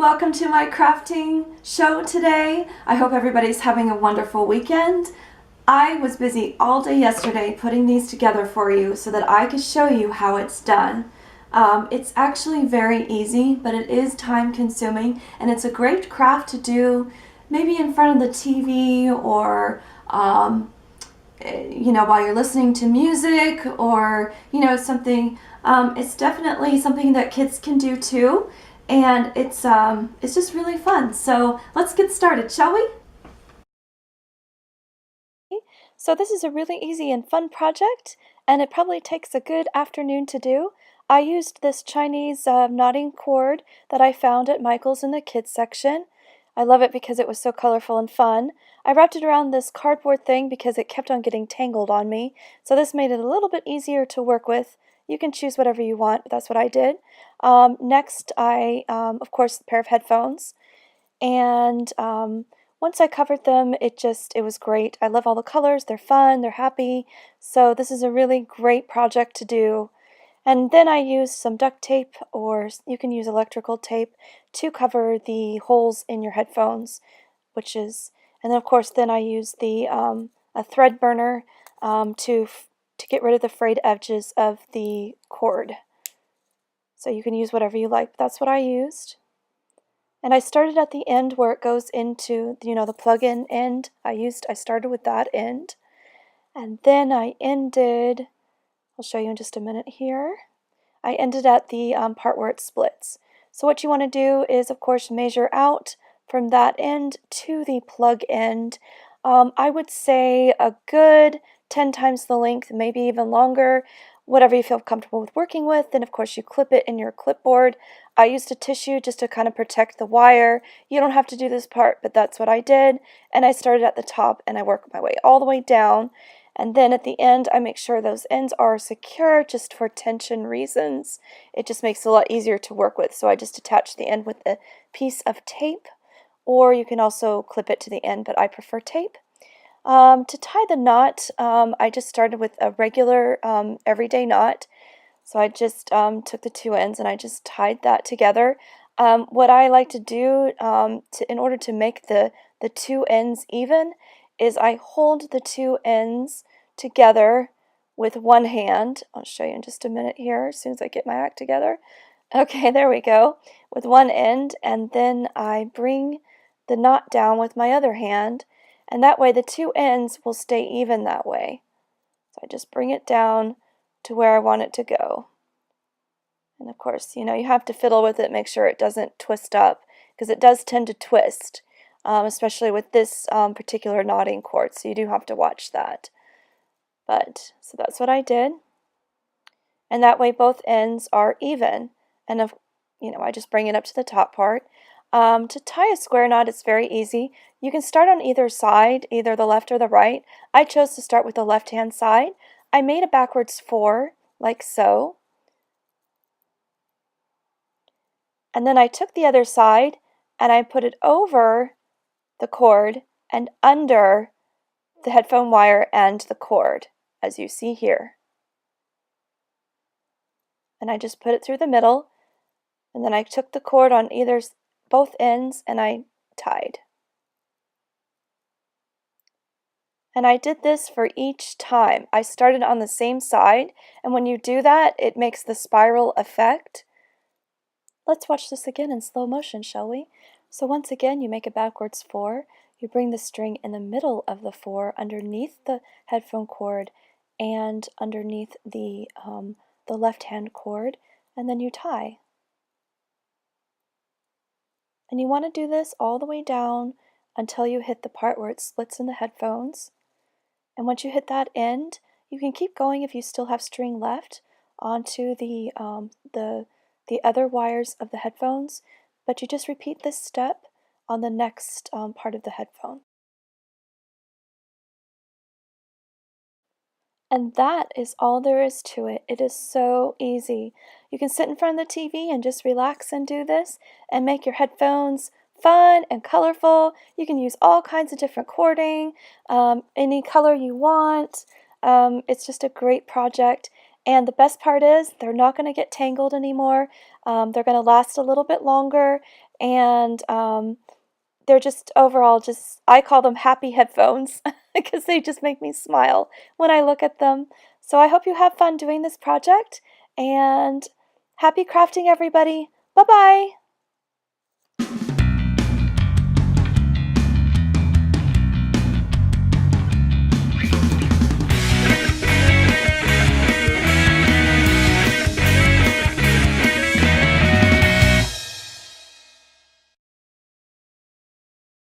welcome to my crafting show today. I hope everybody's having a wonderful weekend. I was busy all day yesterday putting these together for you so that I could show you how it's done. It's actually very easy, but it is time consuming, and it's a great craft to do maybe in front of the TV or while you're listening to music or something. It's definitely something that kids can do too, and it's just really fun. So let's get started, shall we? So this is a really easy and fun project, and it probably takes a good afternoon to do. I used this Chinese knotting cord that I found at Michael's in the kids section. I love it because it was so colorful and fun. I wrapped it around this cardboard thing because it kept on getting tangled on me, so this made it a little bit easier to work with. You can choose whatever you want, but that's what I did. Next, of course, a pair of headphones, and once I covered them, it was great. I love all the colors. They're fun, they're happy, so this is a really great project to do. And then I used some duct tape, or you can use electrical tape, to cover the holes in your headphones, and then of course I used a thread burner to get rid of the frayed edges of the cord. So you can use whatever you like, but that's what I used. And I started at the end where it goes into, the plug-in end. I started with that end. And then I ended, I'll show you in just a minute here. I ended at the part where it splits. So what you want to do is, of course, measure out from that end to the plug end. I would say a good 10 times the length, maybe even longer, whatever you feel comfortable with working with. Then, of course, you clip it in your clipboard. I used a tissue just to kind of protect the wire. You don't have to do this part, but that's what I did. And I started at the top and I worked my way all the way down. And then at the end, I make sure those ends are secure just for tension reasons. It just makes it a lot easier to work with. So I just attach the end with a piece of tape, or you can also clip it to the end, but I prefer tape. To tie the knot, I just started with a regular everyday knot. So I just took the two ends and I just tied that together. What I like to do in order to make the two ends even is I hold the two ends together with one hand. I'll show you in just a minute here as soon as I get my act together. Okay, there we go. With one end, and then I bring the knot down with my other hand, and that way the two ends will stay even that way. So I just bring it down to where I want it to go. And of course, you have to fiddle with it, make sure it doesn't twist up, because it does tend to twist, especially with this particular knotting cord, so you do have to watch that. So that's what I did. And that way both ends are even. And I just bring it up to the top part. To tie a square knot, it's very easy. You can start on either side, either the left or the right. I chose to start with the left-hand side. I made a backwards 4, like so. And then I took the other side and I put it over the cord and under the headphone wire and the cord, as you see here. And I just put it through the middle, and then I took the cord on both ends and I tied. And I did this for each time. I started on the same side, and when you do that, it makes the spiral effect. Let's watch this again in slow motion, shall we? So once again, you make a backwards 4. You bring the string in the middle of the 4 underneath the headphone cord and underneath the left-hand cord, and then you tie. And you want to do this all the way down until you hit the part where it splits in the headphones. And once you hit that end, you can keep going if you still have string left onto the other wires of the headphones, but you just repeat this step on the next part of the headphone. And that is all there is to it. It is so easy. You can sit in front of the TV and just relax and do this and make your headphones fun and colorful. You can use all kinds of different cording, any color you want. It's just a great project. And the best part is they're not going to get tangled anymore. They're going to last a little bit longer, and they're just overall just, I call them happy headphones because they just make me smile when I look at them. So I hope you have fun doing this project, and happy crafting, everybody. Bye-bye.